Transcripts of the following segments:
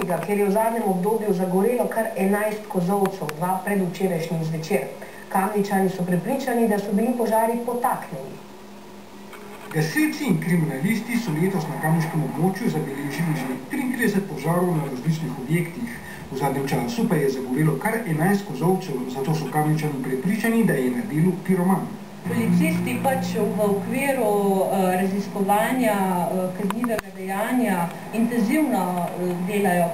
Kamnika, kjer je v zadnjem obdobju zagorelo kar 11 kozolcev, 2 predvčerajšnjim zvečer. Kamničani so prepričani, da so bili požari potaknjeni. Gasilci in kriminalisti so letos na kamniškem območju zabeležili že 33 požarov na različnih objektih. V zadnjem času pa je zagorelo kar 11 kozolcev, zato so Kamničani prepričani, da je na delu piroman. Policisti pač v okviru raziskovanja kaznivega dejanja intenzivno delajo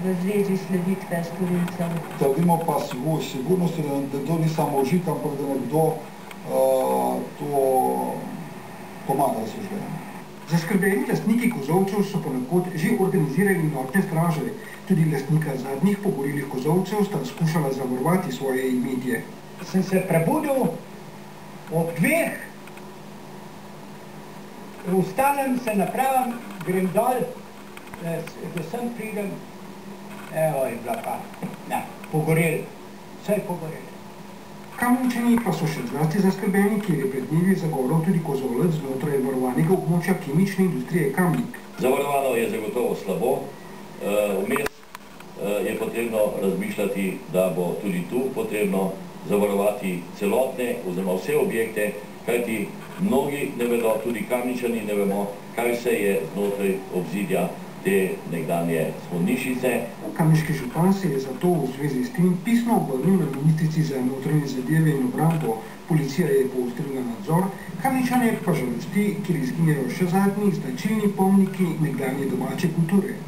v zvezi sleditve storilcev. Trdimo pa sigurnosti, da to ni samo užik, ampak da nekdo to pomaga službenemu. Zaskrbljeni lastniki kozolcev so ponekod že organizirali nočne straže. Tudi lastnika zadnjih pogorelih kozolcev sta skušala zavarovati svoje imetje. Sem se prebudil ob 2, ustanem, se napravim, grem dol, da sem pridem, evo je bila pa, pogorel, vse je pogorel. Kamničani pa so še zlasti zaskrbljeni, kjer je pred dnevi zagorel tudi kozolec znotraj varovanega območja kemične industrije Kamnik. Zavarovano je zagotovo slabo, vmes je potrebno razmišljati, da bo tudi tu potrebno zavarovati celotne oziroma vse objekte, kajti mnogi ne vedo, tudi Kamničani ne vemo, kaj vse je znotraj obzidja te nekdanje spodnišnice. Kamniški župan se je zato v zvezi s tem pisno obrnil na ministrici za notranje zadeve in obrambo. Policija je poostrila nadzor, Kamničane pa žalosti, kjer izginjajo še zadnji značilni pomniki nekdanje domače kulture.